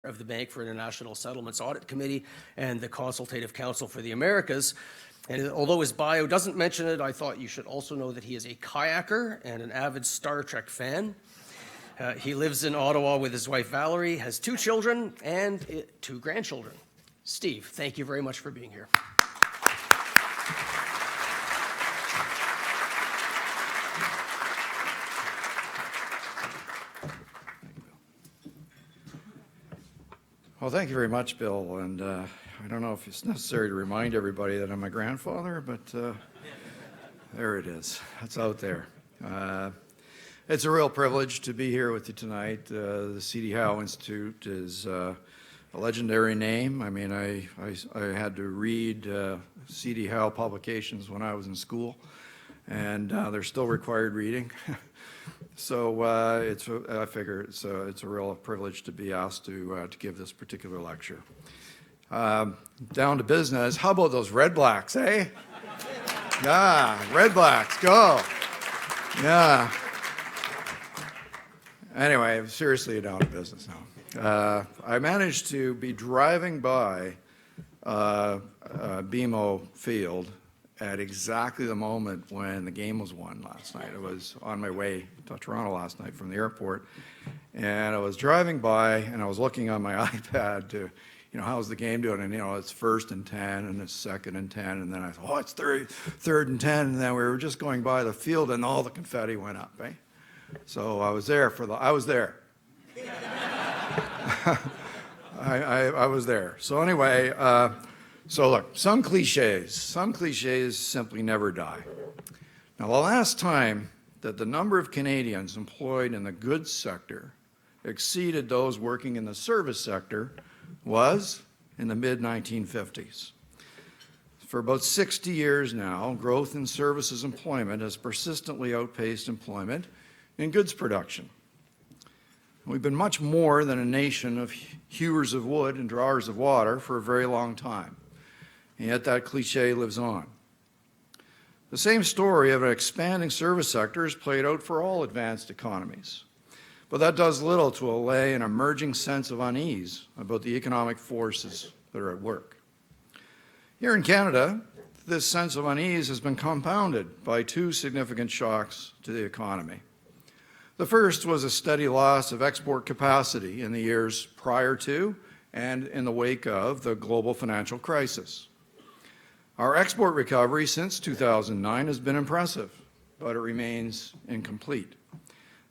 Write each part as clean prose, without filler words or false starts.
of the Bank for International Settlements Audit Committee and the Consultative Council for the Americas. And although his bio doesn't mention it, I thought you should also know that he is a kayaker and an avid Star Trek fan. He lives in Ottawa with his wife Valerie, has 2 children and 2 grandchildren. Steve, thank you very much for being here. Well, thank you very much, Bill. And I don't know if it's necessary to remind everybody that I'm a grandfather, but there it is. It's out there. It's a real privilege to be here with you tonight. The C.D. Howe Institute is a legendary name. I mean, I had to read C.D. Howe publications when I was in school, and they're still required reading. So I figure it's a real privilege to be asked to give this particular lecture. Down to business. How about those Red Blacks, eh? Yeah, Red Blacks, go. Yeah. Anyway, seriously, down to business now. I managed to be driving by BMO Field at exactly the moment when the game was won last night. I was on my way to Toronto last night from the airport, and I was driving by, and I was looking on my iPad to, how's the game doing? And, it's 1st and 10, and it's 2nd and 10, and then I thought, it's 3rd and 10, and then we were just going by the field, and all the confetti went up, right? So I was there I was there. I was there. So anyway, so look, some cliches simply never die. Now, the last time that the number of Canadians employed in the goods sector exceeded those working in the service sector was in the mid-1950s. For about 60 years now, growth in services employment has persistently outpaced employment in goods production. We've been much more than a nation of hewers of wood and drawers of water for a very long time. And yet that cliche lives on. The same story of an expanding service sector is played out for all advanced economies. But that does little to allay an emerging sense of unease about the economic forces that are at work. Here in Canada, this sense of unease has been compounded by 2 significant shocks to the economy. The first was a steady loss of export capacity in the years prior to and in the wake of the global financial crisis. Our export recovery since 2009 has been impressive, but it remains incomplete,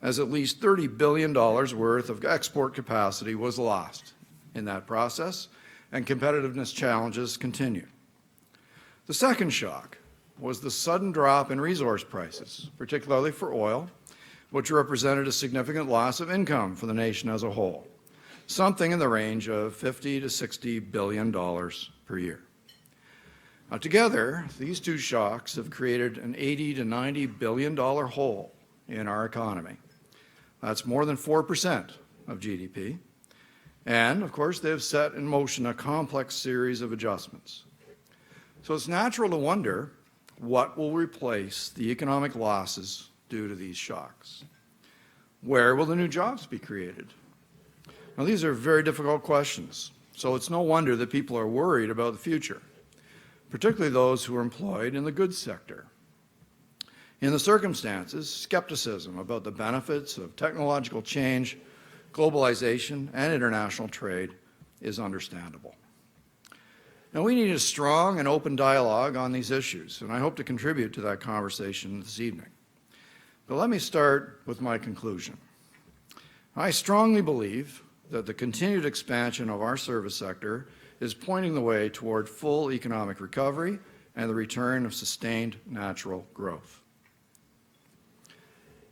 as at least $30 billion worth of export capacity was lost in that process, and competitiveness challenges continue. The second shock was the sudden drop in resource prices, particularly for oil, which represented a significant loss of income for the nation as a whole, something in the range of $50 to $60 billion per year. Now, together, these 2 shocks have created an $80 to $90 billion hole in our economy. That's more than 4% of GDP. And, of course, they have set in motion a complex series of adjustments. So it's natural to wonder what will replace the economic losses due to these shocks. Where will the new jobs be created? Now, these are very difficult questions, so it's no wonder that people are worried about the future, particularly those who are employed in the goods sector. In the circumstances, skepticism about the benefits of technological change, globalization, and international trade is understandable. Now, we need a strong and open dialogue on these issues, and I hope to contribute to that conversation this evening. But let me start with my conclusion. I strongly believe that the continued expansion of our service sector is pointing the way toward full economic recovery and the return of sustained natural growth.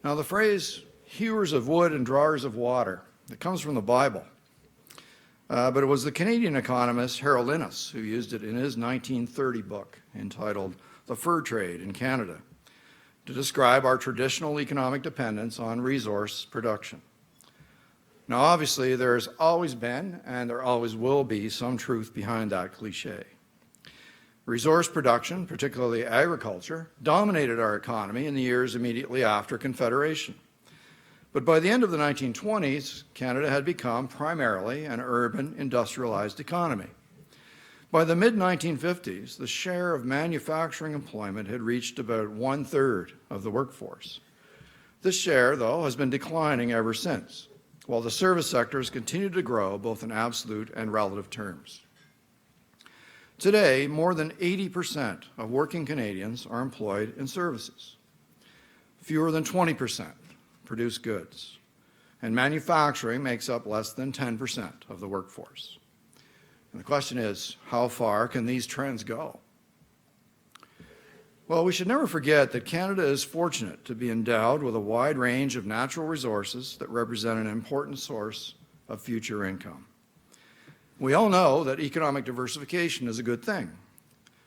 Now, the phrase hewers of wood and drawers of water, it comes from the Bible. But it was the Canadian economist Harold Innis who used it in his 1930 book entitled The Fur Trade in Canada to describe our traditional economic dependence on resource production. Now, obviously, there's always been and there always will be some truth behind that cliche. Resource production, particularly agriculture, dominated our economy in the years immediately after Confederation. But by the end of the 1920s, Canada had become primarily an urban, industrialized economy. By the mid-1950s, the share of manufacturing employment had reached about 1/3 of the workforce. This share, though, has been declining ever since, while the service sector has continued to grow both in absolute and relative terms. Today, more than 80% of working Canadians are employed in services. Fewer than 20% produce goods, and manufacturing makes up less than 10% of the workforce. And the question is, how far can these trends go? Well, we should never forget that Canada is fortunate to be endowed with a wide range of natural resources that represent an important source of future income. We all know that economic diversification is a good thing,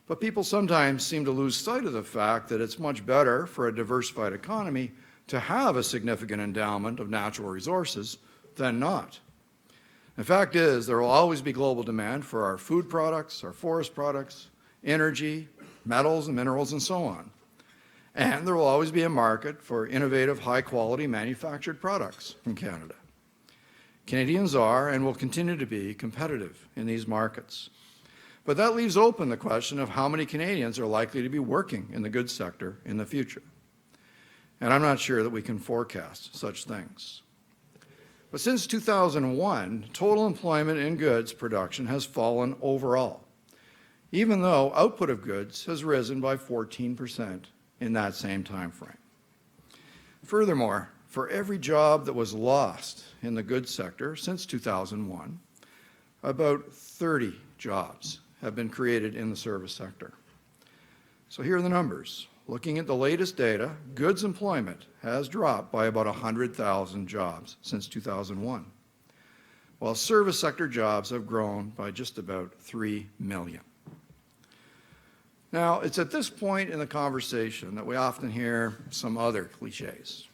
but people sometimes seem to lose sight of the fact that it's much better for a diversified economy to have a significant endowment of natural resources than not. The fact is, there will always be global demand for our food products, our forest products, energy, metals and minerals, and so on. And there will always be a market for innovative, high-quality manufactured products from Canada. Canadians are and will continue to be competitive in these markets. But that leaves open the question of how many Canadians are likely to be working in the goods sector in the future. And I'm not sure that we can forecast such things. But since 2001, total employment in goods production has fallen overall, even though output of goods has risen by 14% in that same time frame. Furthermore, for every job that was lost in the goods sector since 2001, about 30 jobs have been created in the service sector. So here are the numbers. Looking at the latest data, goods employment has dropped by about 100,000 jobs since 2001, while service sector jobs have grown by just about 3 million. Now, it's at this point in the conversation that we often hear some other cliches.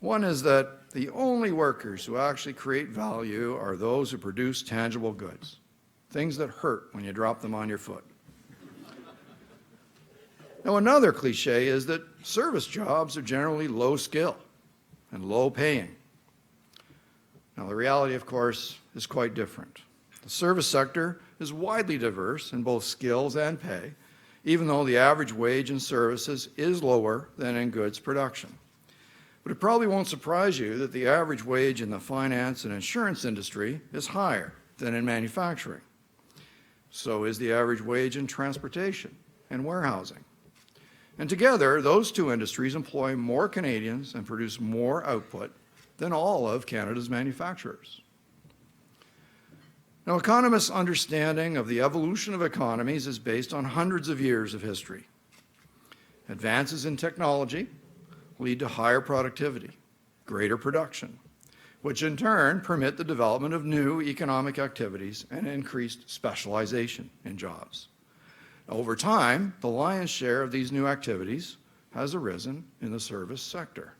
One is that the only workers who actually create value are those who produce tangible goods, things that hurt when you drop them on your foot. Now, another cliche is that service jobs are generally low skill and low paying. Now, the reality, of course, is quite different. The service sector is widely diverse in both skills and pay, even though the average wage in services is lower than in goods production. But it probably won't surprise you that the average wage in the finance and insurance industry is higher than in manufacturing. So is the average wage in transportation and warehousing. And together, those two industries employ more Canadians and produce more output than all of Canada's manufacturers. Now, economists' understanding of the evolution of economies is based on hundreds of years of history. Advances in technology lead to higher productivity, greater production, which in turn permit the development of new economic activities and increased specialization in jobs. Over time, the lion's share of these new activities has arisen in the service sector.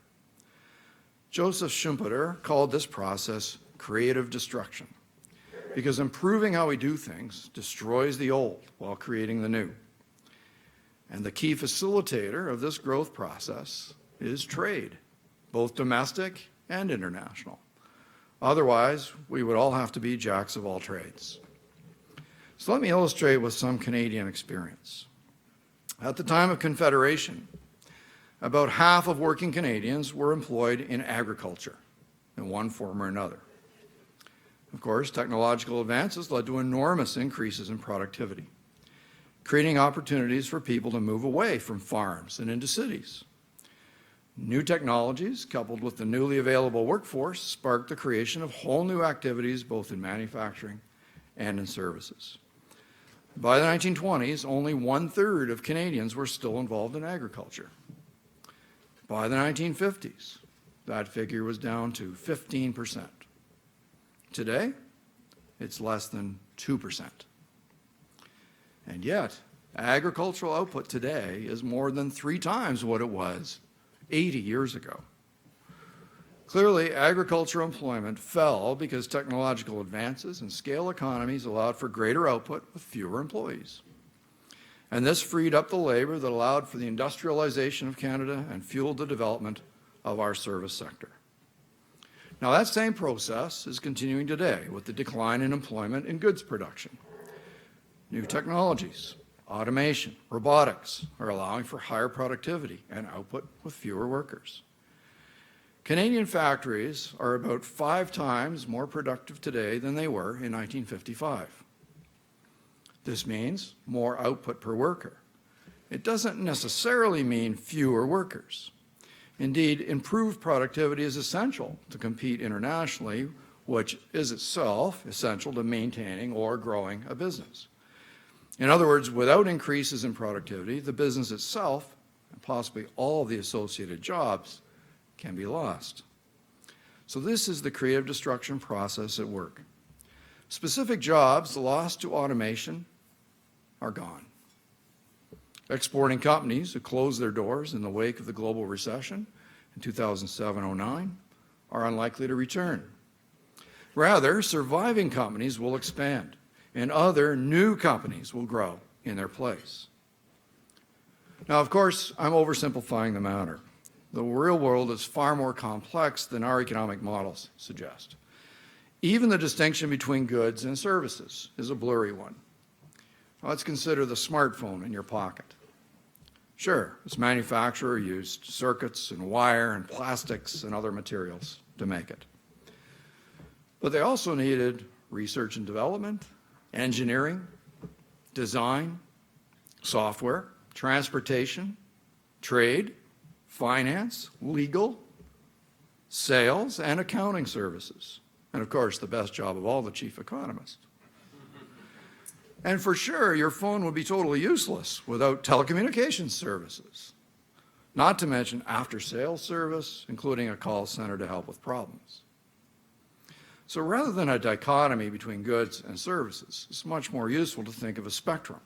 Joseph Schumpeter called this process creative destruction, because improving how we do things destroys the old while creating the new. And the key facilitator of this growth process is trade, both domestic and international. Otherwise, we would all have to be jacks of all trades. So let me illustrate with some Canadian experience. At the time of Confederation, about half of working Canadians were employed in agriculture in one form or another. Of course, technological advances led to enormous increases in productivity, creating opportunities for people to move away from farms and into cities. New technologies, coupled with the newly available workforce, sparked the creation of whole new activities both in manufacturing and in services. By the 1920s, only 1/3 of Canadians were still involved in agriculture. By the 1950s, that figure was down to 15%. Today, it's less than 2%. And yet, agricultural output today is more than 3 times what it was 80 years ago. Clearly, agricultural employment fell because technological advances and scale economies allowed for greater output with fewer employees. And this freed up the labor that allowed for the industrialization of Canada and fueled the development of our service sector. Now, that same process is continuing today with the decline in employment in goods production. New technologies, automation, robotics are allowing for higher productivity and output with fewer workers. Canadian factories are about 5 times more productive today than they were in 1955. This means more output per worker. It doesn't necessarily mean fewer workers. Indeed, improved productivity is essential to compete internationally, which is itself essential to maintaining or growing a business. In other words, without increases in productivity, the business itself, and possibly all of the associated jobs, can be lost. So this is the creative destruction process at work. Specific jobs lost to automation are gone. Exporting companies who closed their doors in the wake of the global recession in 2007-09 are unlikely to return. Rather, surviving companies will expand, and other new companies will grow in their place. Now, of course, I'm oversimplifying the matter. The real world is far more complex than our economic models suggest. Even the distinction between goods and services is a blurry one. Let's consider the smartphone in your pocket. Sure, its manufacturer used circuits and wire and plastics and other materials to make it. But they also needed research and development, engineering, design, software, transportation, trade, finance, legal, sales, and accounting services. And of course, the best job of all, the chief economist. And for sure, your phone would be totally useless without telecommunications services, not to mention after-sales service, including a call center to help with problems. So rather than a dichotomy between goods and services, it's much more useful to think of a spectrum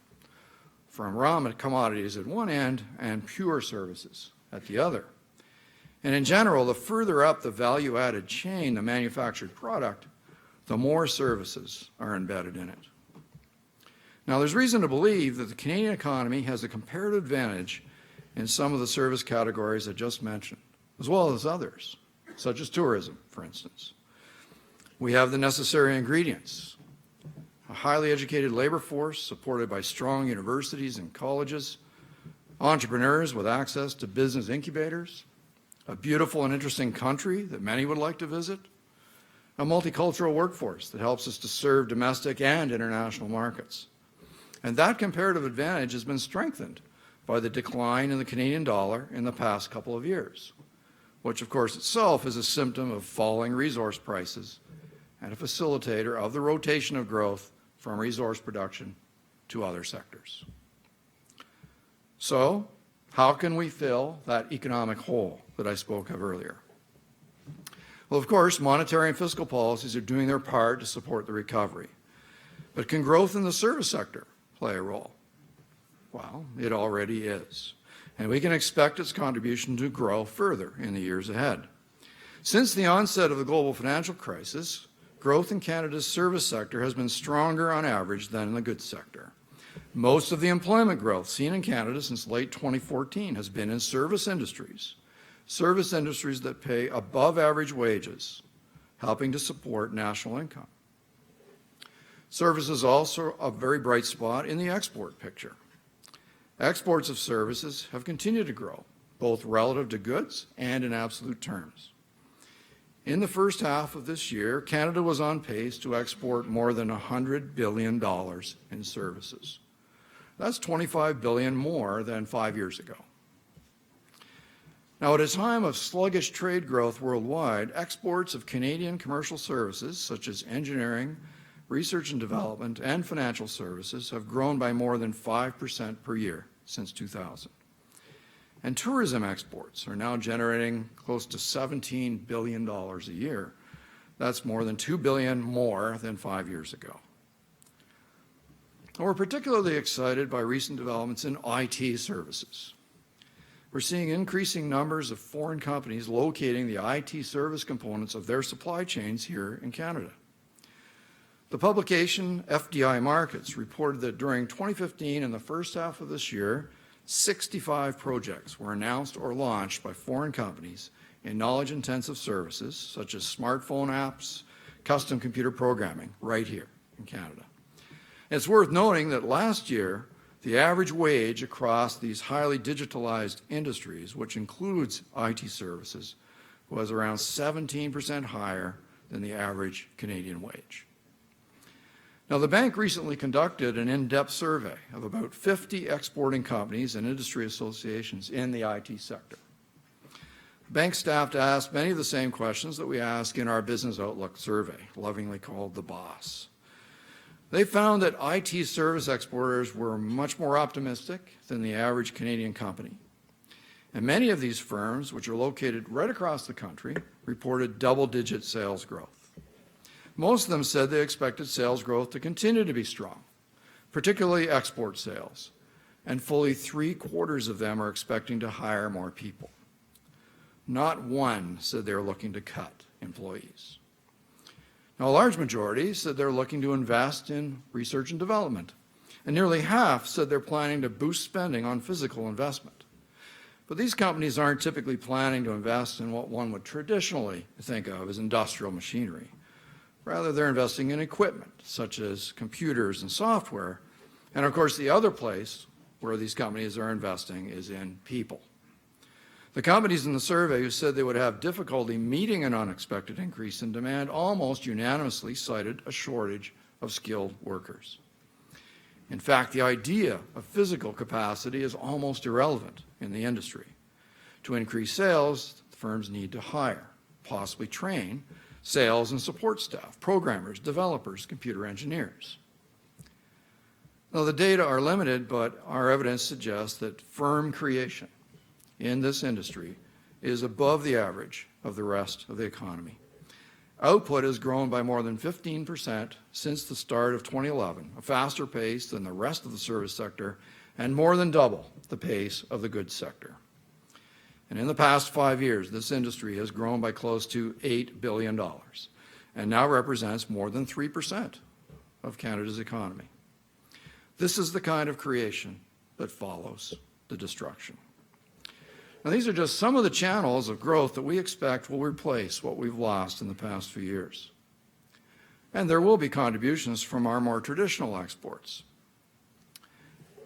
from raw commodities at one end and pure services at the other. And in general, the further up the value-added chain the manufactured product, the more services are embedded in it. Now, there's reason to believe that the Canadian economy has a comparative advantage in some of the service categories I just mentioned, as well as others, such as tourism, for instance. We have the necessary ingredients: a highly educated labor force supported by strong universities and colleges, entrepreneurs with access to business incubators, a beautiful and interesting country that many would like to visit, a multicultural workforce that helps us to serve domestic and international markets. And that comparative advantage has been strengthened by the decline in the Canadian dollar in the past couple of years, which of course itself is a symptom of falling resource prices and a facilitator of the rotation of growth from resource production to other sectors. So, how can we fill that economic hole that I spoke of earlier? Well, of course, monetary and fiscal policies are doing their part to support the recovery. But can growth in the service sector play a role? Well, it already is. And we can expect its contribution to grow further in the years ahead. Since the onset of the global financial crisis, growth in Canada's service sector has been stronger on average than in the goods sector. Most of the employment growth seen in Canada since late 2014 has been in service industries that pay above average wages, helping to support national income. Service is also a very bright spot in the export picture. Exports of services have continued to grow, both relative to goods and in absolute terms. In the first half of this year, Canada was on pace to export more than $100 billion in services. That's $25 billion more than 5 years ago. Now, at a time of sluggish trade growth worldwide, exports of Canadian commercial services, such as engineering, research and development, and financial services, have grown by more than 5% per year since 2000. And tourism exports are now generating close to $17 billion a year. That's more than $2 billion more than 5 years ago. We're particularly excited by recent developments in IT services. We're seeing increasing numbers of foreign companies locating the IT service components of their supply chains here in Canada. The publication FDI Markets reported that during 2015 and the first half of this year, 65 projects were announced or launched by foreign companies in knowledge-intensive services, such as smartphone apps, custom computer programming, right here in Canada. It's worth noting that last year, the average wage across these highly digitalized industries, which includes IT services, was around 17% higher than the average Canadian wage. Now, the bank recently conducted an in-depth survey of about 50 exporting companies and industry associations in the IT sector. Bank staff asked many of the same questions that we ask in our Business Outlook survey, lovingly called the BOSS. They found that IT service exporters were much more optimistic than the average Canadian company. And many of these firms, which are located right across the country, reported double-digit sales growth. Most of them said they expected sales growth to continue to be strong, particularly export sales, and fully 3/4 of them are expecting to hire more people. Not one said they're looking to cut employees. Now, a large majority said they're looking to invest in research and development, and nearly half said they're planning to boost spending on physical investment. But these companies aren't typically planning to invest in what one would traditionally think of as industrial machinery. Rather, they're investing in equipment, such as computers and software. And of course, the other place where these companies are investing is in people. The companies in the survey who said they would have difficulty meeting an unexpected increase in demand almost unanimously cited a shortage of skilled workers. In fact, the idea of physical capacity is almost irrelevant in the industry. To increase sales, firms need to hire, possibly train, sales and support staff, programmers, developers, computer engineers. Now, the data are limited, but our evidence suggests that firm creation in this industry is above the average of the rest of the economy. Output has grown by more than 15% since the start of 2011, a faster pace than the rest of the service sector and more than double the pace of the goods sector. And in the past 5 years, this industry has grown by close to $8 billion and now represents more than 3% of Canada's economy. This is the kind of creation that follows the destruction. Now, these are just some of the channels of growth that we expect will replace what we've lost in the past few years. And there will be contributions from our more traditional exports.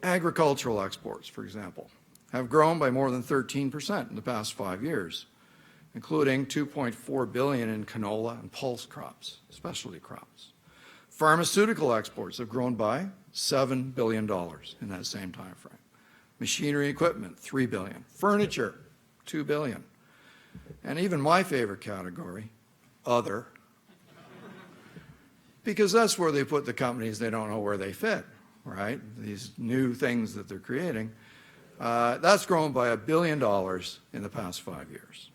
Agricultural exports, for example, have grown by more than 13% in the past 5 years, including $2.4 billion in canola and pulse crops, specialty crops. Pharmaceutical exports have grown by $7 billion in that same time frame. Machinery equipment, $3 billion. Furniture, $2 billion. And even my favorite category, other, because that's where they put the companies they don't know where they fit, right? These new things that they're creating. That's grown by $1 billion in the past 5 years.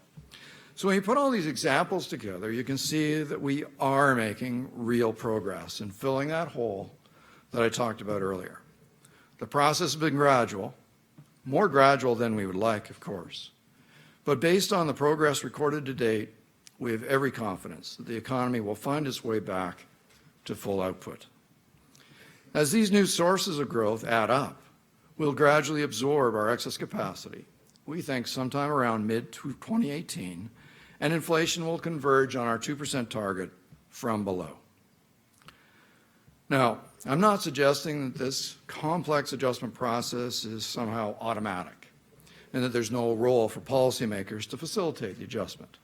So when you put all these examples together, you can see that we are making real progress in filling that hole that I talked about earlier. The process has been gradual, more gradual than we would like, of course. But based on the progress recorded to date, we have every confidence that the economy will find its way back to full output. As these new sources of growth add up, we'll gradually absorb our excess capacity, we think sometime around mid-2018, and inflation will converge on our 2% target from below. Now, I'm not suggesting that this complex adjustment process is somehow automatic and that there's no role for policymakers to facilitate the adjustment.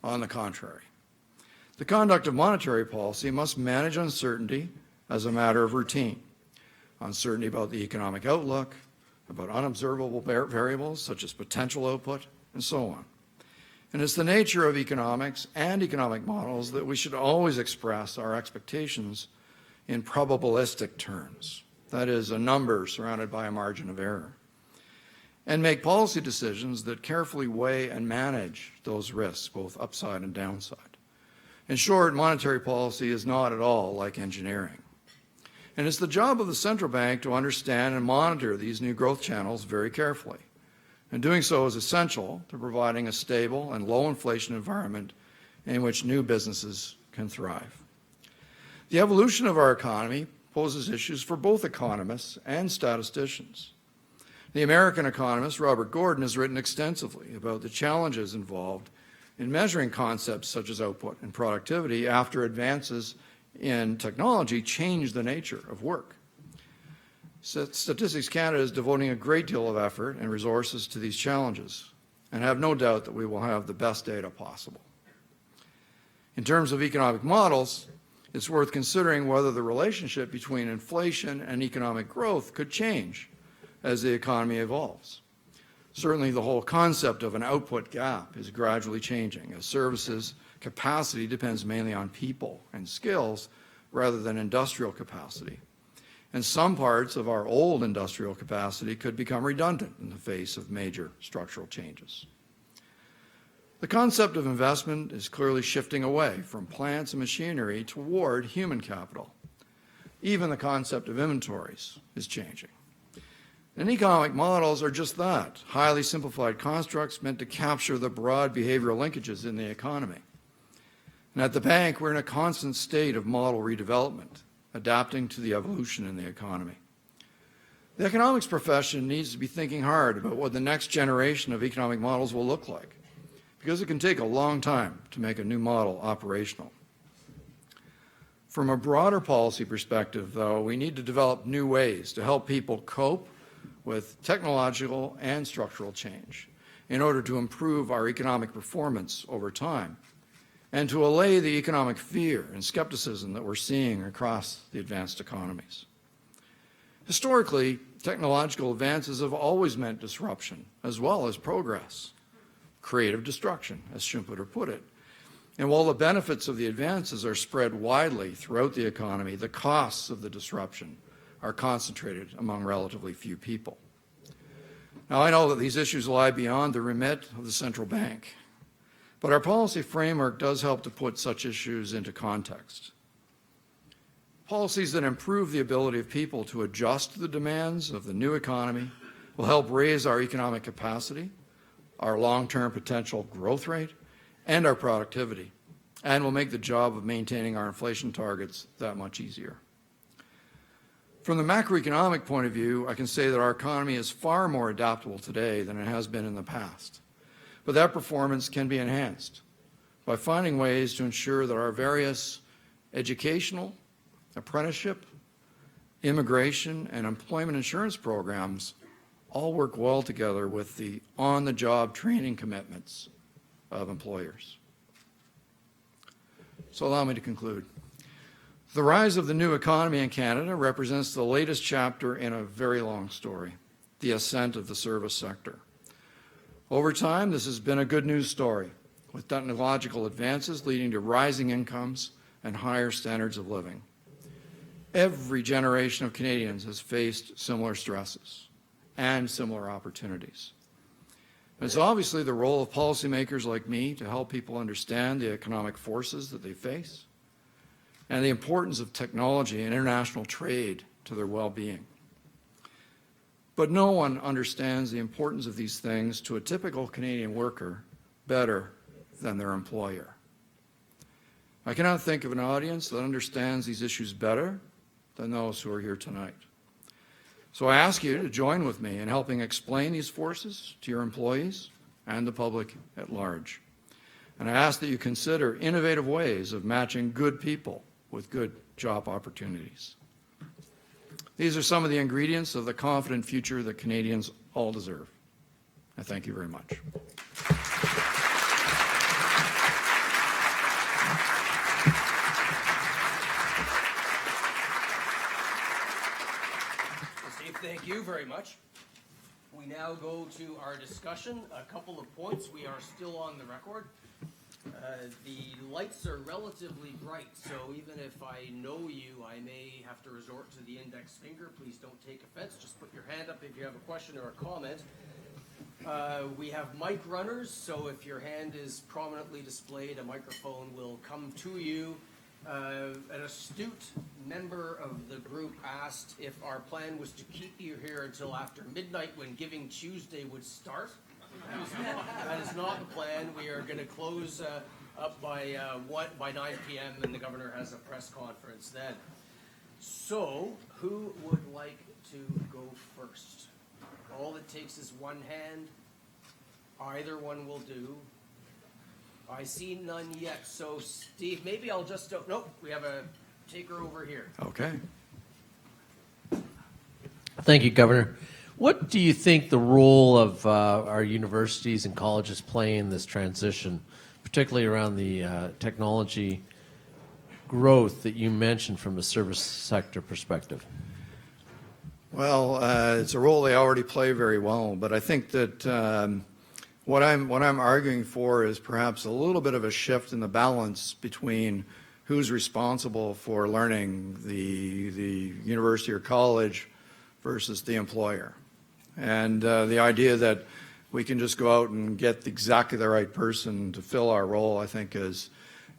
On the contrary, the conduct of monetary policy must manage uncertainty as a matter of routine. Uncertainty about the economic outlook, about unobservable variables such as potential output, and so on. And it's the nature of economics and economic models that we should always express our expectations in probabilistic terms, that is, a number surrounded by a margin of error, and make policy decisions that carefully weigh and manage those risks, both upside and downside. In short, monetary policy is not at all like engineering. And it's the job of the central bank to understand and monitor these new growth channels very carefully. And doing so is essential to providing a stable and low inflation environment in which new businesses can thrive. The evolution of our economy poses issues for both economists and statisticians. The American economist Robert Gordon has written extensively about the challenges involved in measuring concepts such as output and productivity after advances in technology change the nature of work. Statistics Canada is devoting a great deal of effort and resources to these challenges, and I have no doubt that we will have the best data possible. In terms of economic models, it's worth considering whether the relationship between inflation and economic growth could change as the economy evolves. Certainly, the whole concept of an output gap is gradually changing as services capacity depends mainly on people and skills rather than industrial capacity. And some parts of our old industrial capacity could become redundant in the face of major structural changes. The concept of investment is clearly shifting away from plants and machinery toward human capital. Even the concept of inventories is changing. And economic models are just that, highly simplified constructs meant to capture the broad behavioral linkages in the economy. And at the bank, we're in a constant state of model redevelopment, adapting to the evolution in the economy. The economics profession needs to be thinking hard about what the next generation of economic models will look like, because it can take a long time to make a new model operational. From a broader policy perspective, though, we need to develop new ways to help people cope with technological and structural change in order to improve our economic performance over time and to allay the economic fear and skepticism that we're seeing across the advanced economies. Historically, technological advances have always meant disruption as well as progress, creative destruction, as Schumpeter put it. And while the benefits of the advances are spread widely throughout the economy, the costs of the disruption are concentrated among relatively few people. Now, I know that these issues lie beyond the remit of the central bank, but our policy framework does help to put such issues into context. Policies that improve the ability of people to adjust to the demands of the new economy will help raise our economic capacity, our long-term potential growth rate, and our productivity, and will make the job of maintaining our inflation targets that much easier. From the macroeconomic point of view, I can say that our economy is far more adaptable today than it has been in the past. But that performance can be enhanced by finding ways to ensure that our various educational, apprenticeship, immigration, and employment insurance programs all work well together with the on-the-job training commitments of employers. So allow me to conclude. The rise of the new economy in Canada represents the latest chapter in a very long story, the ascent of the service sector. Over time, this has been a good news story, with technological advances leading to rising incomes and higher standards of living. Every generation of Canadians has faced similar stresses and similar opportunities. It's obviously the role of policymakers like me to help people understand the economic forces that they face and the importance of technology and international trade to their well-being. But no one understands the importance of these things to a typical Canadian worker better than their employer. I cannot think of an audience that understands these issues better than those who are here tonight. So I ask you to join with me in helping explain these forces to your employees and the public at large. And I ask that you consider innovative ways of matching good people with good job opportunities. These are some of the ingredients of the confident future that Canadians all deserve. I thank you very much. Steve, thank you very much. We now go to our discussion. A couple of points. We are still on the record. The lights are relatively bright, so even if I know you, I may have to resort to the index finger. Please don't take offense. Just put your hand up if you have a question or a comment. We have mic runners, so if your hand is prominently displayed, a microphone will come to you. An astute member of the group asked if our plan was to keep you here until after midnight when Giving Tuesday would start. That is not the plan. We are going to close up by 9 p.m. and the governor has a press conference then. So, who would like to go first? All it takes is one hand. Either one will do. I see none yet. So, Steve, maybe I'll just, nope, we have a taker over here. Okay. Thank you, Governor. What do you think the role of our universities and colleges play in this transition, particularly around the technology growth that you mentioned from a service sector perspective? Well, it's a role they already play very well, but I think that what I'm arguing for is perhaps a little bit of a shift in the balance between who's responsible for learning, the university or college versus the employer. And the idea that we can just go out and get exactly the right person to fill our role, I think is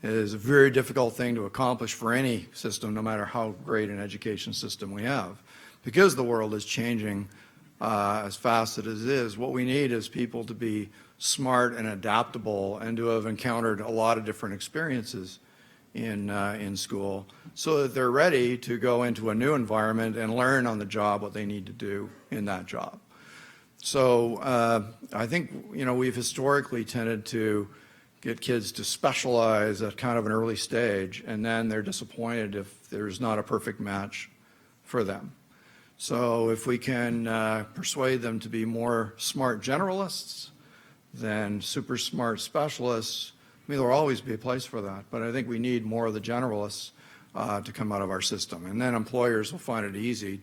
a very difficult thing to accomplish for any system, no matter how great an education system we have. Because the world is changing as fast as it is, what we need is people to be smart and adaptable and to have encountered a lot of different experiences in school so that they're ready to go into a new environment and learn on the job what they need to do in that job. So I think, we've historically tended to get kids to specialize at kind of an early stage, and then they're disappointed if there's not a perfect match for them. So if we can persuade them to be more smart generalists than super smart specialists, there'll always be a place for that, but I think we need more of the generalists to come out of our system, and then employers will find it easy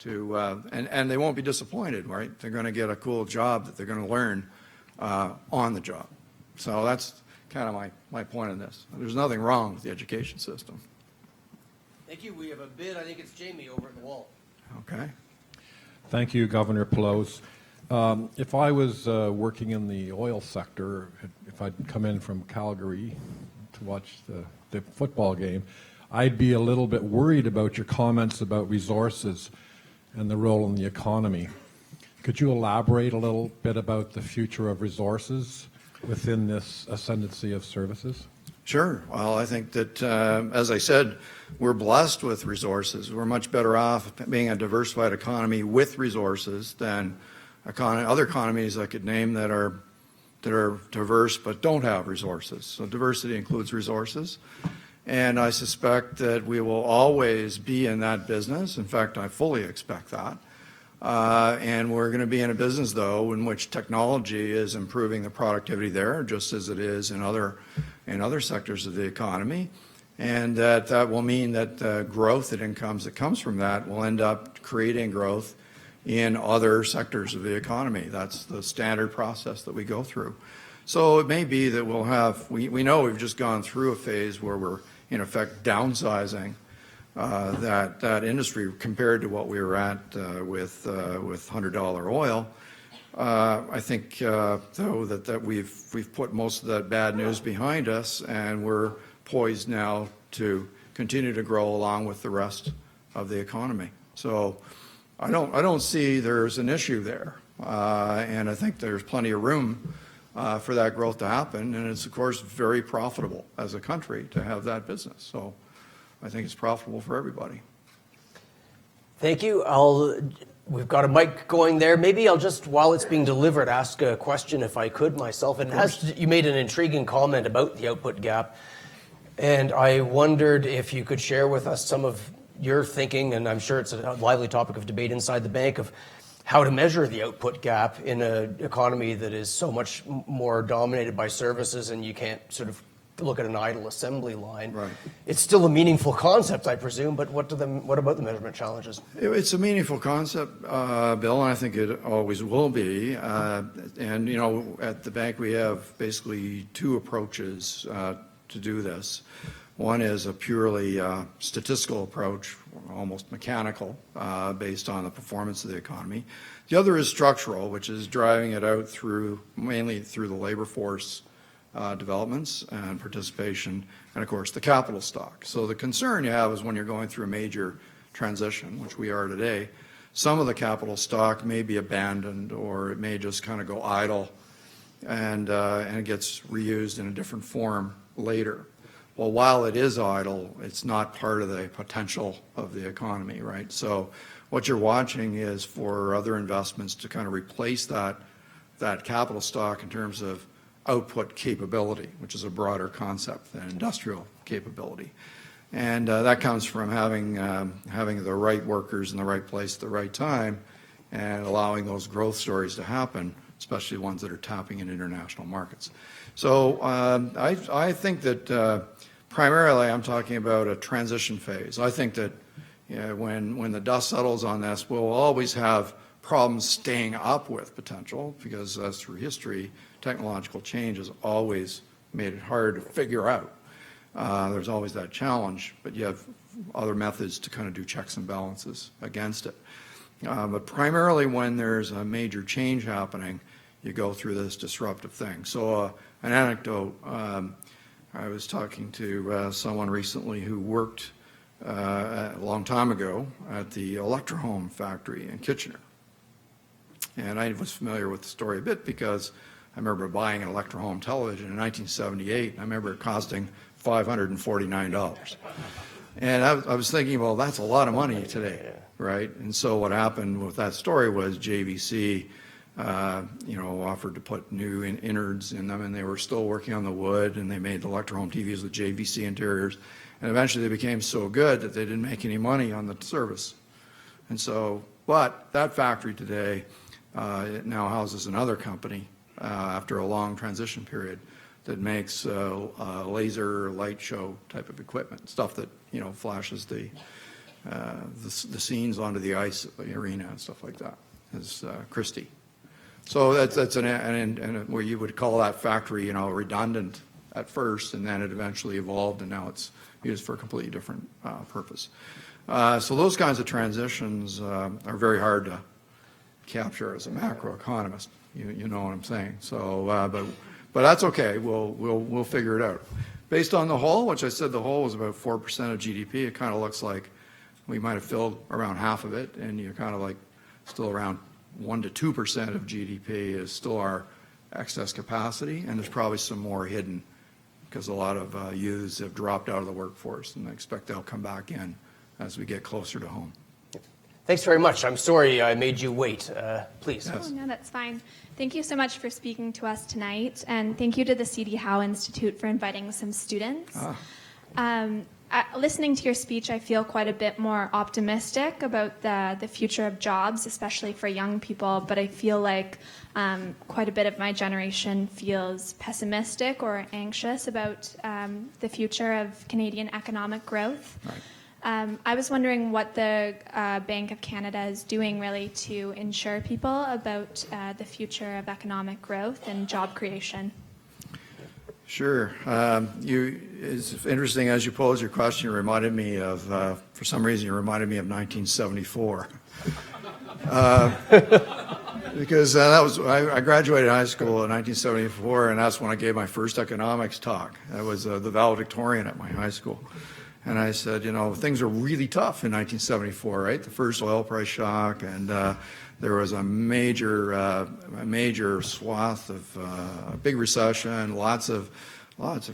and they won't be disappointed, right? They're going to get a cool job that they're going to learn on the job. So that's kind of my point in this. There's nothing wrong with the education system. Thank you. We have a bid. I think it's Jamie over at the wall. Okay. Thank you, Governor Poloz. If I was working in the oil sector, if I'd come in from Calgary to watch the football game, I'd be a little bit worried about your comments about resources and the role in the economy. Could you elaborate a little bit about the future of resources within this ascendancy of services? Sure. Well, I think that, as I said, we're blessed with resources. We're much better off being a diversified economy with resources than other economies I could name that are diverse but don't have resources. So diversity includes resources. And I suspect that we will always be in that business. In fact, I fully expect that. And we're going to be in a business, though, in which technology is improving the productivity there, just as it is in other sectors of the economy. And that will mean that the growth that incomes that comes from that will end up creating growth in other sectors of the economy. That's the standard process that we go through. So it may be that we'll have, we know we've just gone through a phase where we're, in effect, downsizing that industry compared to what we were at with $100 oil. I think, though, that we've put most of that bad news behind us, and we're poised now to continue to grow along with the rest of the economy. So I don't see there's an issue there, and I think there's plenty of room for that growth to happen, and it's, of course, very profitable as a country to have that business. So I think it's profitable for everybody. Thank you. We've got a mic going there. Maybe I'll just, while it's being delivered, ask a question if I could myself. And you made an intriguing comment about the output gap, and I wondered if you could share with us some of your thinking, and I'm sure it's a lively topic of debate inside the bank, of how to measure the output gap in an economy that is so much more dominated by services, and you can't sort of look at an idle assembly line. Right. It's still a meaningful concept, I presume, but what about the measurement challenges? It's a meaningful concept, Bill, and I think it always will be. And, at the bank we have basically two approaches to do this. One is a purely statistical approach, almost mechanical, based on the performance of the economy. The other is structural, which is driving it out mainly through the labor force developments and participation, and of course the capital stock. So the concern you have is when you're going through a major transition, which we are today, some of the capital stock may be abandoned, or it may just kind of go idle, and it gets reused in a different form later. Well, while it is idle, it's not part of the potential of the economy, right? So what you're watching is for other investments to kind of replace that capital stock in terms of output capability, which is a broader concept than industrial capability. And that comes from having the right workers in the right place at the right time and allowing those growth stories to happen, especially ones that are tapping into international markets. So I think that primarily I'm talking about a transition phase. I think that when the dust settles on this, we'll always have problems staying up with potential, because as through history, technological change has always made it hard to figure out. There's always that challenge, but you have other methods to kind of do checks and balances against it. But primarily when there's a major change happening, you go through this disruptive thing. So an anecdote, I was talking to someone recently who worked a long time ago at the Electrohome factory in Kitchener. And I was familiar with the story a bit because I remember buying an Electrohome television in 1978. I remember it costing $549. And I was thinking, well, that's a lot of money today, right? And so what happened with that story was JVC, offered to put new innards in them, and they were still working on the wood, and they made the Electrohome TVs with JVC interiors. And eventually they became so good that they didn't make any money on the service. And so, but that factory today, it now houses another company after a long transition period that makes laser light show type of equipment, stuff that flashes the scenes onto the ice at the arena and stuff like that. Is Christie. So that's and where you would call that factory redundant at first, and then it eventually evolved, and now it's used for a completely different purpose. So those kinds of transitions are very hard to capture as a macroeconomist. You know what I'm saying. So, but that's okay. We'll figure it out. Based on the whole, which I said the whole was about 4% of GDP, it kind of looks like we might have filled around half of it, and you're kind of like still around 1 to 2% of GDP is still our excess capacity, and there's probably some more hidden because a lot of youths have dropped out of the workforce, and I expect they'll come back in as we get closer to home. Thanks very much. I'm sorry I made you wait. Please. Yes. Oh, no, that's fine. Thank you so much for speaking to us tonight, and thank you to the C.D. Howe Institute for inviting some students. Listening to your speech, I feel quite a bit more optimistic about the future of jobs, especially for young people, but I feel like quite a bit of my generation feels pessimistic or anxious about the future of Canadian economic growth. Right. I was wondering what the Bank of Canada is doing really to ensure people about the future of economic growth and job creation. Sure. It's interesting as you posed your question, you reminded me of, for some reason, you reminded me of 1974. Because I graduated high school in 1974, and that's when I gave my first economics talk. That was the valedictorian at my high school. And I said, things were really tough in 1974, right? The first oil price shock, and there was a major swath of a big recession. Lots of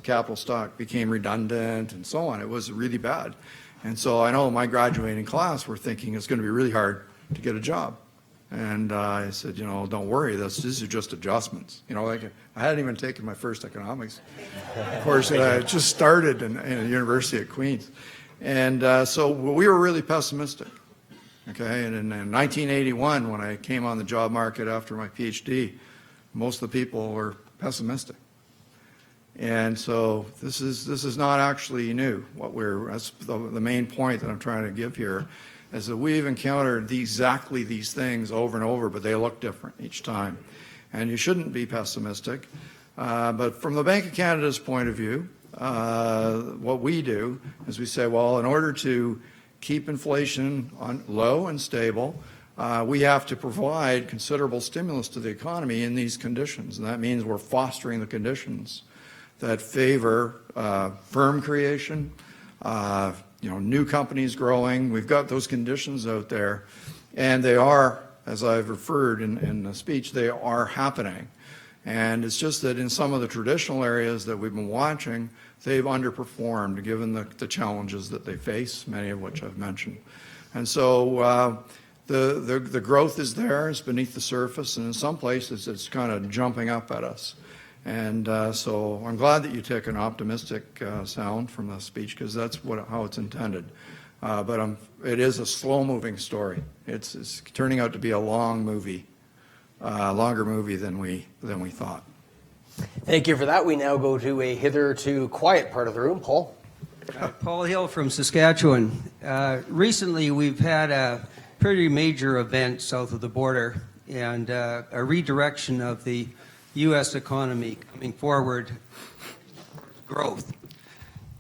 capital stock became redundant, and so on. It was really bad. And so I know my graduating class were thinking it's going to be really hard to get a job. And I said, don't worry, these are just adjustments. I hadn't even taken my first economics course, and I just started in the University at Queen's. And so we were really pessimistic. Okay, and in 1981, when I came on the job market after my PhD, most of the people were pessimistic. And so this is not actually new. That's the main point that I'm trying to give here, is that we've encountered exactly these things over and over, but they look different each time. And you shouldn't be pessimistic. But from the Bank of Canada's point of view, what we do is we say, well, in order to keep inflation low and stable, we have to provide considerable stimulus to the economy in these conditions. And that means we're fostering the conditions that favor firm creation, new companies growing. We've got those conditions out there, and they are, as I've referred in the speech, they are happening. And it's just that in some of the traditional areas that we've been watching, they've underperformed given the challenges that they face, many of which I've mentioned. And so the growth is there, it's beneath the surface, and in some places it's kind of jumping up at us. And so I'm glad that you took an optimistic sound from the speech, because that's how it's intended. But it is a slow-moving story. It's turning out to be a long movie, longer movie than we thought. Thank you for that. We now go to a hitherto quiet part of the room. Paul? Paul Hill from Saskatchewan. Recently, we've had a pretty major event south of the border, and a redirection of the U.S. economy coming forward, growth.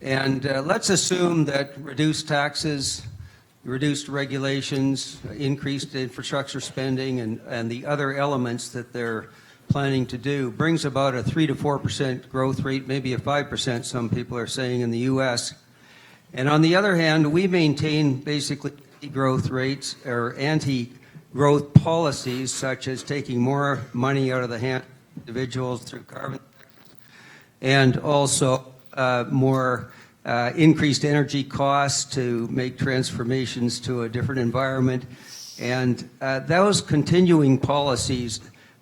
And let's assume that reduced taxes, reduced regulations, increased infrastructure spending, and the other elements that they're planning to do brings about a 3 to 4% growth rate, maybe a 5%, some people are saying, in the U.S. And on the other hand, we maintain basically growth rates or anti-growth policies, such as taking more money out of the hand of individuals through carbon, and also more increased energy costs to make transformations to a different environment. And those continuing policies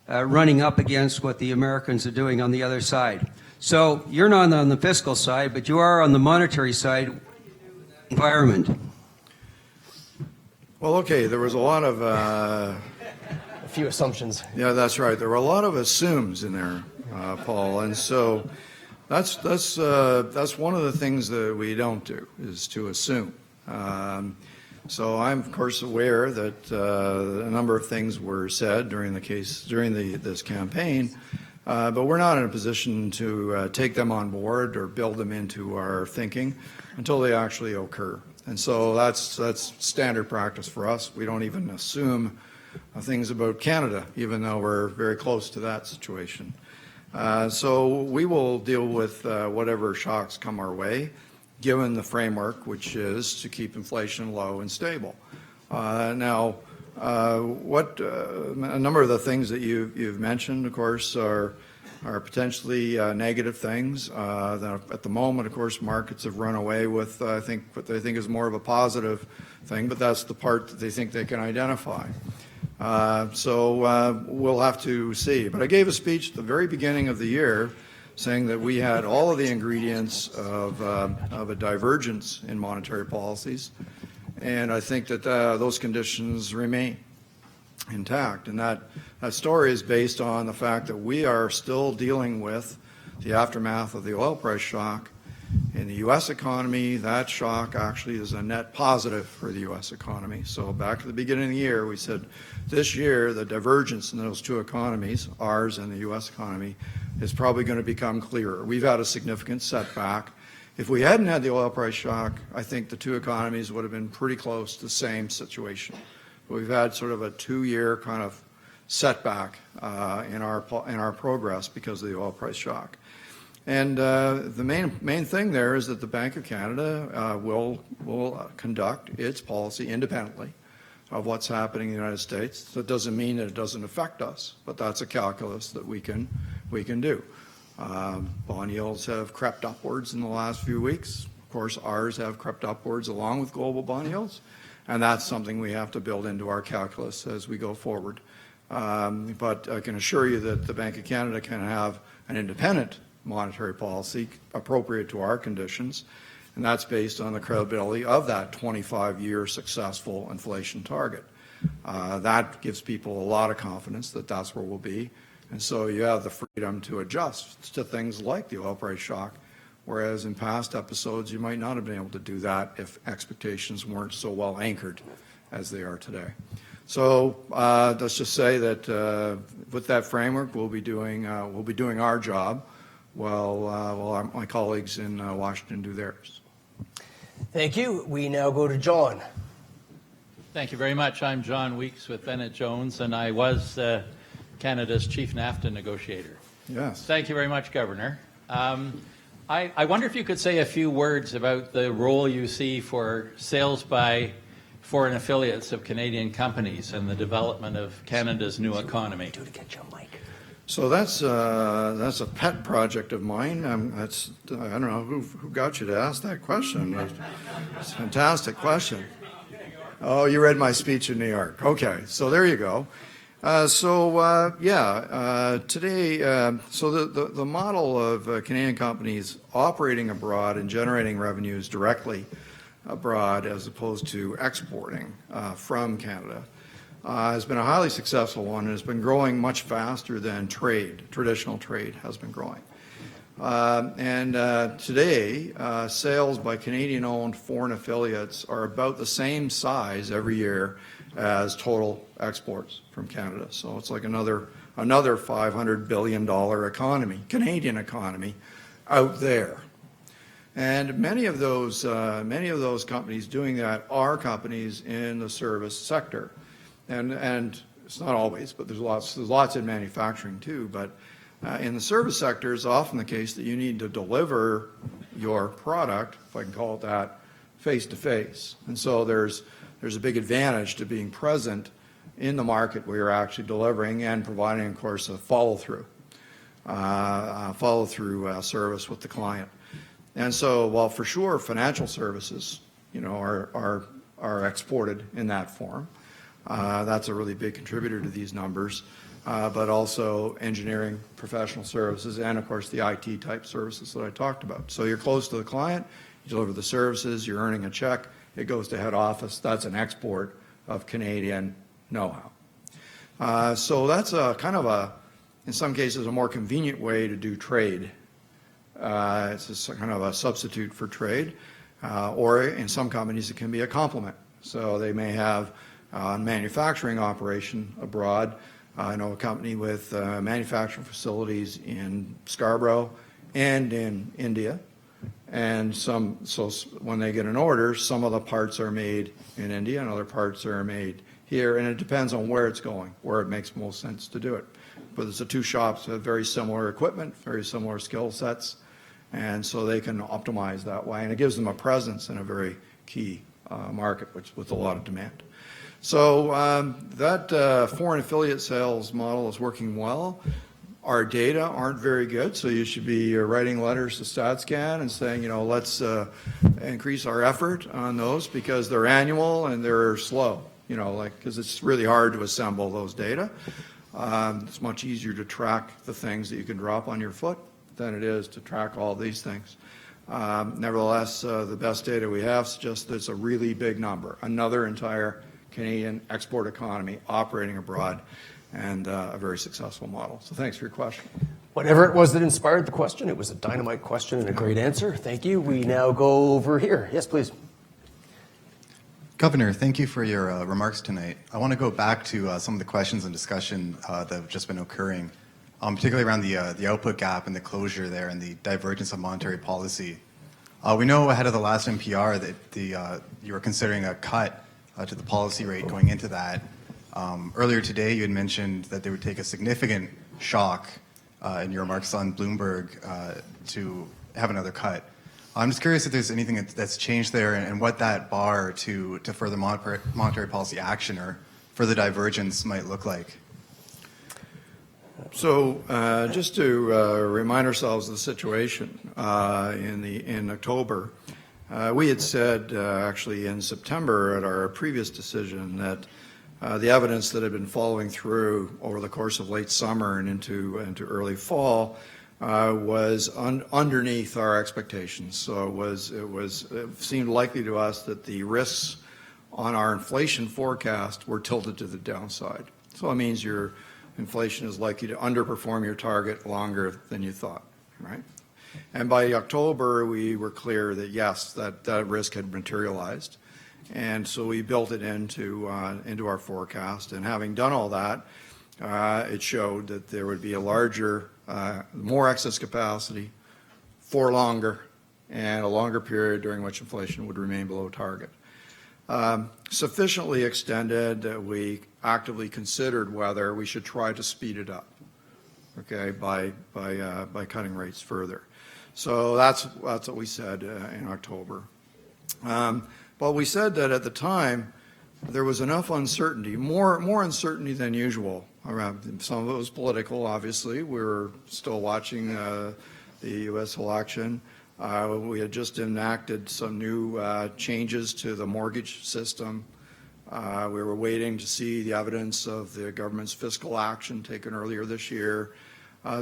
running up against what the Americans are doing on the other side. So you're not on the fiscal side, but you are on the monetary side. What do you do in that environment? Well, okay, there was a lot of... A few assumptions. Yeah, that's right. There were a lot of assumes in there, Paul, and so that's one of the things that we don't do, is to assume. So I'm of course aware that a number of things were said during this campaign, but we're not in a position to take them on board or build them into our thinking until they actually occur. And so that's standard practice for us. We don't even assume things about Canada, even though we're very close to that situation. So we will deal with whatever shocks come our way, given the framework, which is to keep inflation low and stable. Now, a number of the things that you've mentioned, of course, are potentially negative things. That at the moment, of course, markets have run away with, I think, what they think is more of a positive thing, but that's the part that they think they can identify. So we'll have to see. But I gave a speech at the very beginning of the year saying that we had all of the ingredients of a divergence in monetary policies, and I think that those conditions remain intact. And that story is based on the fact that we are still dealing with the aftermath of the oil price shock. In the U.S. economy, that shock actually is a net positive for the U.S. economy. So back at the beginning of the year, we said this year the divergence in those two economies, ours and the U.S. economy, is probably going to become clearer. We've had a significant setback. If we hadn't had the oil price shock, I think the two economies would have been pretty close to the same situation. But we've had sort of a 2-year kind of setback in our progress because of the oil price shock. And the main thing there is that the Banque du Canada will conduct its policy independently of what's happening in the United States. That doesn't mean that it doesn't affect us, but that's a calculus that we can do. Bond yields have crept upwards in the last few weeks. Of course, ours have crept upwards along with global bond yields, and that's something we have to build into our calculus as we go forward. But I can assure you that the Banque of Canada can have an independent monetary policy appropriate to our conditions, and that's based on the credibility of that 25-year successful inflation target. That gives people a lot of confidence that that's where we'll be, and so you have the freedom to adjust to things like the oil price shock, whereas in past episodes you might not have been able to do that if expectations weren't so well anchored as they are today. So let's just say that with that framework we'll be doing our job while my colleagues in Washington do theirs. Thank you. We now go to John. Thank you very much. I'm John Weeks with Bennett Jones, and I was Canada's chief NAFTA negotiator. Yes. Thank you very much, Governor. I wonder if you could say a few words about the role you see for sales by foreign affiliates of Canadian companies and the development of Canada's new economy. So that's a pet project of mine. I don't know who got you to ask that question. It's a fantastic question. Oh, you read my speech in New York. Okay, so there you go. Today, so the model of Canadian companies operating abroad and generating revenues directly abroad as opposed to exporting from Canada has been a highly successful one and has been growing much faster than traditional trade has been growing. Today, sales by Canadian-owned foreign affiliates are about the same size every year as total exports from Canada. So it's like another $500 billion economy, Canadian economy, out there. And many of those companies doing that are companies in the service sector, and it's not always, but there's lots in manufacturing too. But in the service sector, it's often the case that you need to deliver your product, if I can call it that, face to face. And so there's a big advantage to being present in the market where you're actually delivering and providing, of course, a follow-through service with the client. And so, while for sure financial services, are exported in that form, that's a really big contributor to these numbers. But also engineering, professional services, and of course the IT type services that I talked about. So you're close to the client, you deliver the services, you're earning a check, it goes to head office. That's an export of Canadian know-how. So that's in some cases, a more convenient way to do trade. It's kind of a substitute for trade, or in some companies it can be a complement. So they may have a manufacturing operation abroad. I know a company with manufacturing facilities in Scarborough and in India. And so when they get an order, some of the parts are made in India and other parts are made here. And it depends on where it's going, where it makes most sense to do it. But it's the two shops have very similar equipment, very similar skill sets. And so they can optimize that way. And it gives them a presence in a very key market, with a lot of demand. So that foreign affiliate sales model is working well. Our data aren't very good, so you should be writing letters to StatScan and saying, let's increase our effort on those because they're annual and they're slow, because it's really hard to assemble those data. It's much easier to track the things that you can drop on your foot than it is to track all these things. Nevertheless, the best data we have suggests that it's a really big number, another entire Canadian export economy operating abroad, and a very successful model. So thanks for your question. Whatever it was that inspired the question, it was a dynamite question and a great answer. Thank you. We now go over here. Yes, please. Governor, thank you for your remarks tonight. I want to go back to some of the questions and discussion that have just been occurring, particularly around the output gap and the closure there and the divergence of monetary policy. We know ahead of the last NPR that you were considering a cut to the policy rate going into that. Earlier today, you had mentioned that they would take a significant shock in your remarks on Bloomberg to have another cut. I'm just curious if there's anything that's changed there and what that bar to further monetary policy action or further divergence might look like. So just to remind ourselves of the situation in October, we had said actually in September at our previous decision that the evidence that had been following through over the course of late summer and into early fall was underneath our expectations. So it seemed likely to us that the risks on our inflation forecast were tilted to the downside. So it means your inflation is likely to underperform your target longer than you thought, right? And by October, we were clear that yes, that risk had materialized. And so we built it into our forecast. And having done all that, it showed that there would be a larger, more excess capacity for longer and a longer period during which inflation would remain below target. Sufficiently extended that we actively considered whether we should try to speed it up, okay, by cutting rates further. So that's what we said in October. But we said that at the time there was enough uncertainty, more uncertainty than usual around. Some of it was political, obviously. We were still watching the U.S. election. We had just enacted some new changes to the mortgage system We were waiting to see the evidence of the government's fiscal action taken earlier this year.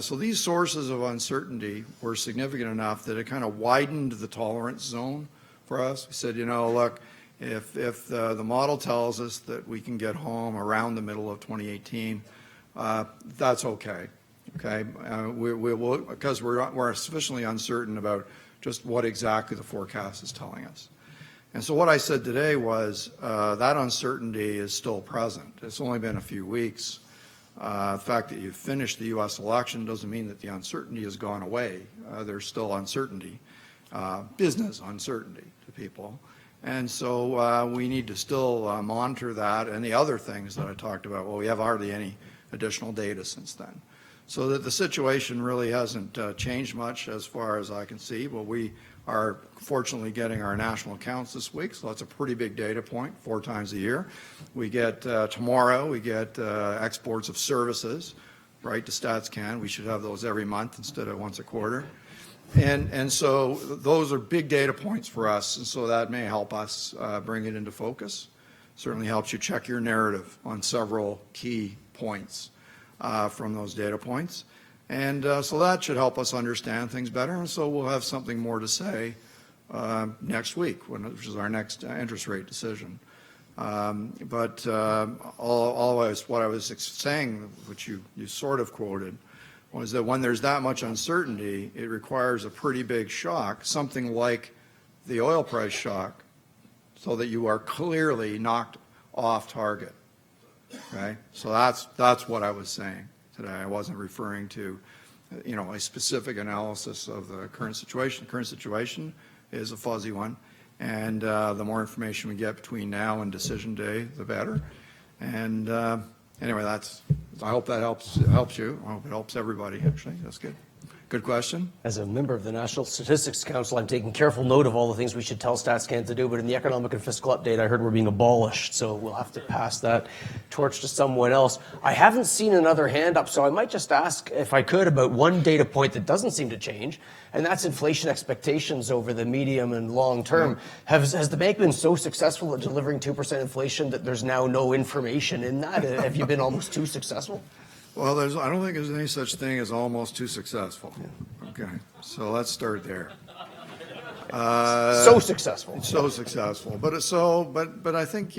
So these sources of uncertainty were significant enough that it kind of widened the tolerance zone for us. We said, you know, look, if the model tells us that we can get home around the middle of 2018, that's okay. Okay, because we're sufficiently uncertain about just what exactly the forecast is telling us. And so what I said today was that uncertainty is still present. It's only been a few weeks. The fact that you've finished the U.S. election doesn't mean that the uncertainty has gone away. There's still uncertainty, business uncertainty to people. And so we need to still monitor that and the other things that I talked about. Well, we have hardly any additional data since then. So that the situation really hasn't changed much as far as I can see. But we are fortunately getting our national accounts this week, so that's a pretty big data point, 4 times a year. We get tomorrow, we get exports of services, right, to StatsCan. We should have those every month instead of once a quarter. And so those are big data points for us, and so that may help us bring it into focus. Certainly helps you check your narrative on several key points from those data points. And so that should help us understand things better, and so we'll have something more to say next week, which is our next interest rate decision. But what I was saying, which you sort of quoted, was that when there's that much uncertainty, it requires a pretty big shock, something like the oil price shock, so that you are clearly knocked off target. Right? So that's what I was saying today. I wasn't referring to, you know, a specific analysis of the current situation. The current situation is a fuzzy one, and the more information we get between now and decision day, the better. And anyway, I hope that helps you. I hope it helps everybody, actually. That's good. Good question. As a member of the National Statistics Council, I'm taking careful note of all the things we should tell StatsCan to do, but in the economic and fiscal update, I heard we're being abolished, so we'll have to pass that torch to someone else. I haven't seen another hand up, so I might just ask, if I could, about one data point that doesn't seem to change, and that's inflation expectations over the medium and long term. Has the bank been so successful at delivering 2% inflation that there's now no information in that? Have you been almost too successful? Well, I don't think there's any such thing as almost too successful. Okay, so let's start there. So successful. So successful, but I think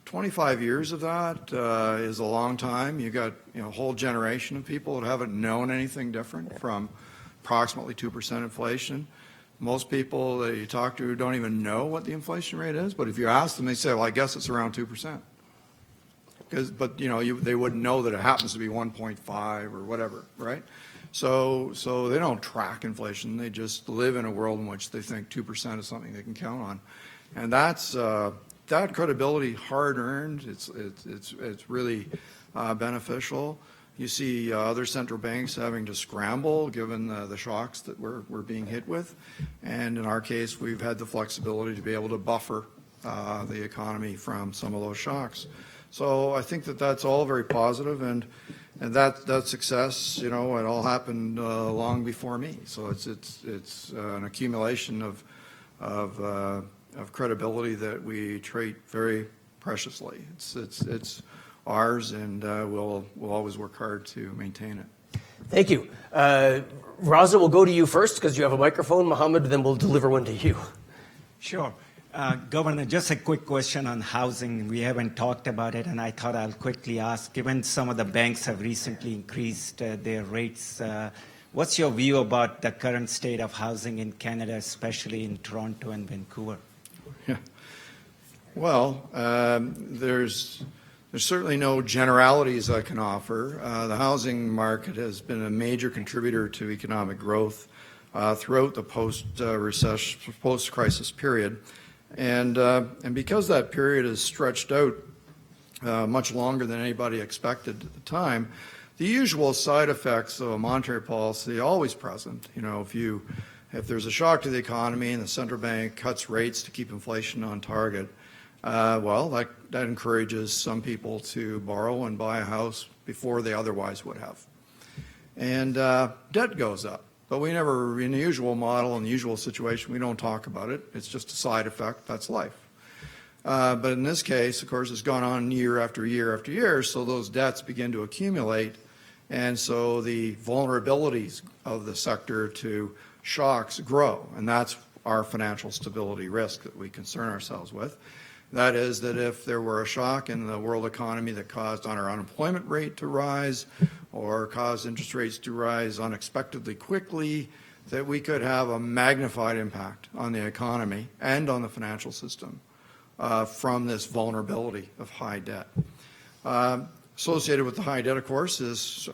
25 years of that is a long time. You got a whole generation of people that haven't known anything different from approximately 2% inflation. Most people that you talk to don't even know what the inflation rate is, but if you ask them, they say, "Well, I guess it's around 2%." But they wouldn't know that it happens to be 1.5 or whatever, right? So they don't track inflation. They just live in a world in which they think 2% is something they can count on, and that's that credibility, hard earned. It's really beneficial. You see other central banks having to scramble given the shocks that we're being hit with, and in our case, we've had the flexibility to be able to buffer the economy from some of those shocks. So I think that's all very positive, and that success, it all happened long before me. So it's an accumulation of credibility that we treat very preciously. It's ours, and we'll always work hard to maintain it. Thank you. Raza, we'll go to you first because you have a microphone. Mohammed, then we'll deliver one to you. Sure. Governor, just a quick question on housing. We haven't talked about it, and I thought I'll quickly ask, given some of the banks have recently increased their rates, what's your view about the current state of housing in Canada, especially in Toronto and Vancouver? Yeah. Well, there's certainly no generalities I can offer. The housing market has been a major contributor to economic growth throughout the post-crisis period. And because that period is stretched out much longer than anybody expected at the time, the usual side effects of a monetary policy are always present. If there's a shock to the economy and the central bank cuts rates to keep inflation on target, that encourages some people to borrow and buy a house before they otherwise would have. And debt goes up. But we never, in the usual model, in the usual situation, we don't talk about it. It's just a side effect. That's life. But in this case, of course, it's gone on year after year after year, so those debts begin to accumulate, and so the vulnerabilities of the sector to shocks grow, and that's our financial stability risk that we concern ourselves with. That is that if there were a shock in the world economy that caused our unemployment rate to rise or caused interest rates to rise unexpectedly quickly, that we could have a magnified impact on the economy and on the financial system from this vulnerability of high debt. Associated with the high debt, of course, is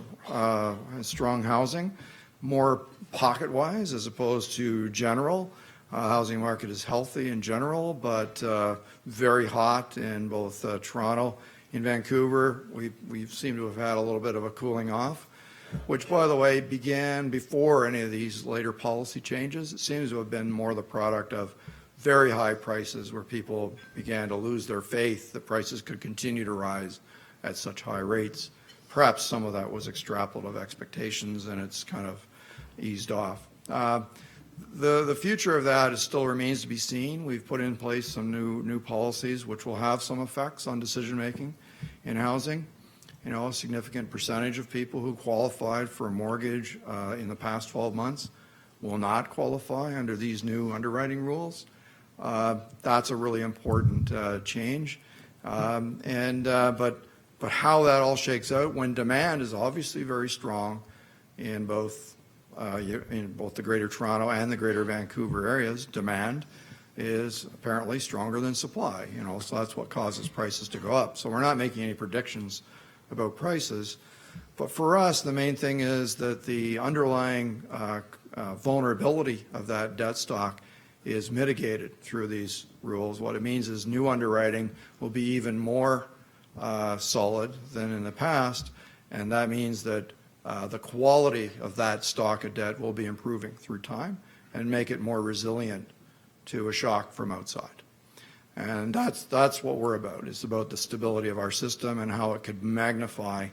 strong housing, more pocket-wise as opposed to general. Housing market is healthy in general, but very hot in both Toronto. In Vancouver, we seem to have had a little bit of a cooling off, which, by the way, began before any of these later policy changes. It seems to have been more the product of very high prices where people began to lose their faith that prices could continue to rise at such high rates. Perhaps some of that was extrapolative expectations, and it's kind of eased off. The future of that still remains to be seen. We've put in place some new policies which will have some effects on decision-making in housing. You know, a significant percentage of people who qualified for a mortgage in the past 12 months will not qualify under these new underwriting rules. That's a really important change. But how that all shakes out when demand is obviously very strong in both the Greater Toronto and the Greater Vancouver areas, demand is apparently stronger than supply. You know, so that's what causes prices to go up. So we're not making any predictions about prices, but for us, the main thing is that the underlying vulnerability of that debt stock is mitigated through these rules. What it means is new underwriting will be even more solid than in the past, and that means that the quality of that stock of debt will be improving through time and make it more resilient to a shock from outside. And that's what we're about. It's about the stability of our system and how it could magnify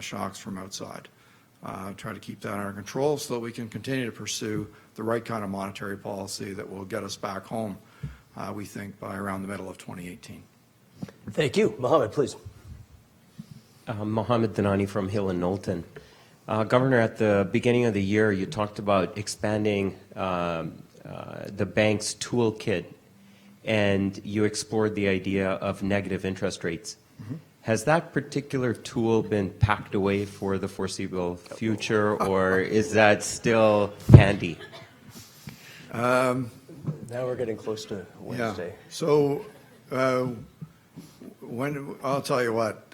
shocks from outside. Try to keep that under control so that we can continue to pursue the right kind of monetary policy that will get us back home, we think, by around the middle of 2018. Thank you. Mohammed, please. Mohammed Danani from Hill and Knowlton. Governor, at the beginning of the year, you talked about expanding the bank's toolkit, and you explored the idea of negative interest rates. Mm-hmm. Has that particular tool been packed away for the foreseeable future, or is that still handy? Now we're getting close to Wednesday. Yeah. So I'll tell you what.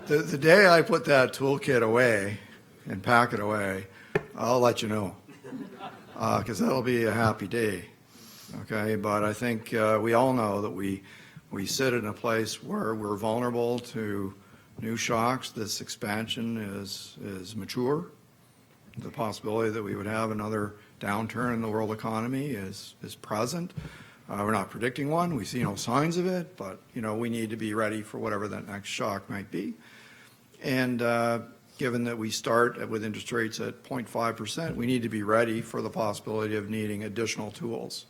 The day I put that toolkit away and pack it away, I'll let you know, because that'll be a happy day. Okay, but I think we all know that we sit in a place where we're vulnerable to new shocks. This expansion is mature. The possibility that we would have another downturn in the world economy is present. We're not predicting one. We see no signs of it, but we need to be ready for whatever that next shock might be. And given that we start with interest rates at 0.5%, we need to be ready for the possibility of needing additional tools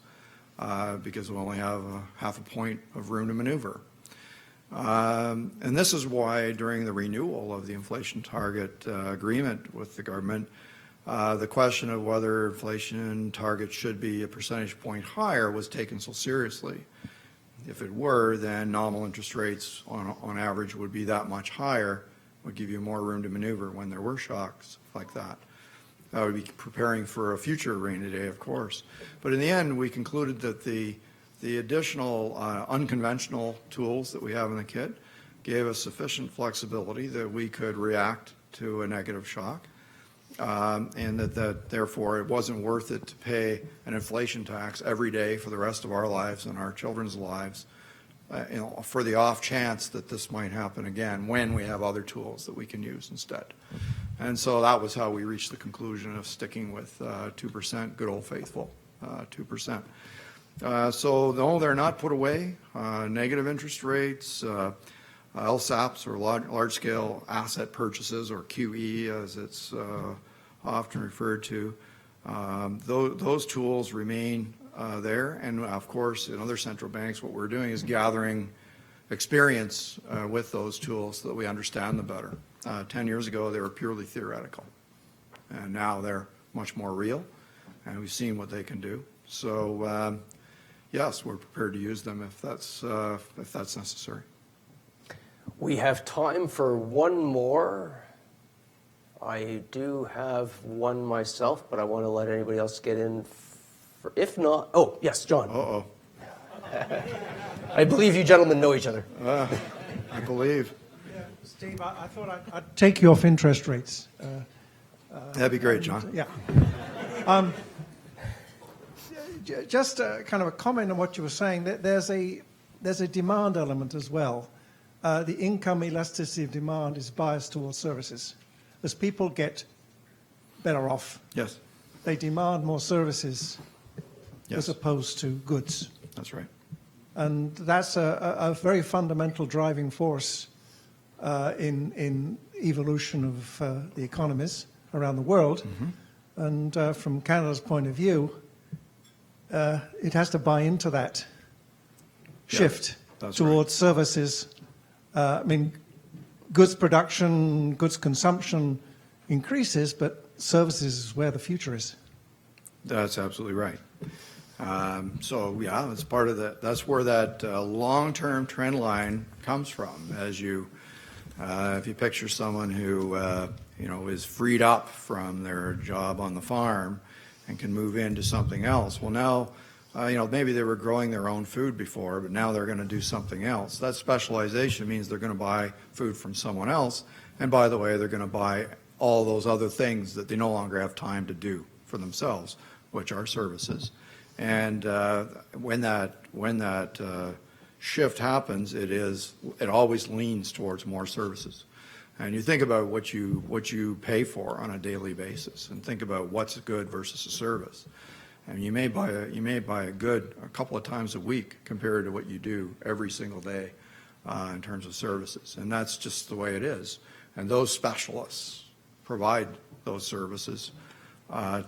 because we only have half a point of room to maneuver. And this is why during the renewal of the inflation target agreement with the government, the question of whether inflation target should be a percentage point higher was taken so seriously. If it were, then nominal interest rates on average would be that much higher, would give you more room to maneuver when there were shocks like that. That would be preparing for a future rainy day, of course. But in the end, we concluded that the additional unconventional tools that we have in the kit gave us sufficient flexibility that we could react to a negative shock, and that therefore it wasn't worth it to pay an inflation tax every day for the rest of our lives and our children's lives, for the off chance that this might happen again when we have other tools that we can use instead. And so that was how we reached the conclusion of sticking with 2%, good old faithful 2%. So no, they're not put away. Negative interest rates, LSAPs, or large-scale asset purchases, or QE as it's often referred to, those tools remain there. And of course, in other central banks, what we're doing is gathering experience with those tools so that we understand them better. 10 years ago, they were purely theoretical. And now they're much more real, and we've seen what they can do. So, yes, we're prepared to use them if that's necessary. We have time for one more. I do have one myself, but I want to let anybody else get in. If not, oh, yes, John. Uh-oh. I believe you gentlemen know each other. I believe. Yeah, Steve, I thought I'd take you off interest rates. That'd be great, John. Yeah. Just kind of a comment on what you were saying. There's a demand element as well. The income elasticity of demand is biased towards services. As people get better off, Yes, they demand more services yes, as opposed to goods. that's right. And that's a very fundamental driving force in evolution of the economies around the world. And from Canada's point of view, it has to buy into that shift that's towards services. I mean, goods production, goods consumption increases, but services is where the future is. That's absolutely right. So yeah, that's part of that. That's where that long-term trend line comes from. As you, if you picture someone who is freed up from their job on the farm and can move into something else. Well, now maybe they were growing their own food before, but now they're going to do something else. That specialization means they're going to buy food from someone else, and by the way, they're going to buy all those other things that they no longer have time to do for themselves, which are services. And when that shift happens, it always leans towards more services. And you think about what you pay for on a daily basis, and think about what's a good versus a service. And you may buy a good a couple of times a week compared to what you do every single day in terms of services. And that's just the way it is. And those specialists provide those services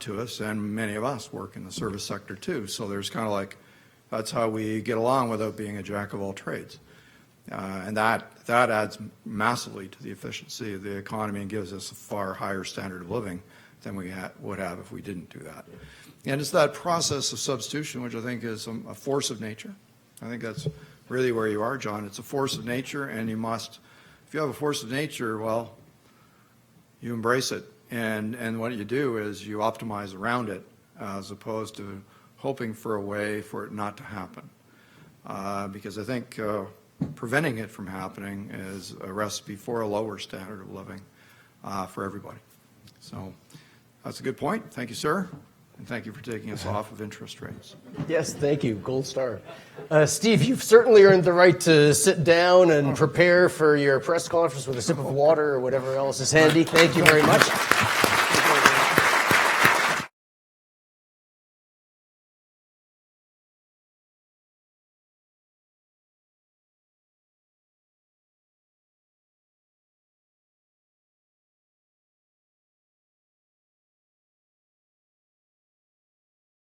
to us, and many of us work in the service sector too. So there's kind of like, that's how we get along without being a jack of all trades. And that adds massively to the efficiency of the economy and gives us a far higher standard of living than we would have if we didn't do that. And it's that process of substitution, which I think is a force of nature. I think that's really where you are, John. It's a force of nature, and you must, if you have a force of nature, well, you embrace it. And what you do is you optimize around it as opposed to hoping for a way for it not to happen. Because I think preventing it from happening is a recipe for a lower standard of living for everybody. So that's a good point. Thank you, sir. And thank you for taking us off of interest rates. Yes, thank you. Gold star. Steve, you've certainly earned the right to sit down and prepare for your press conference with a sip of water or whatever else is handy. Thank you very much.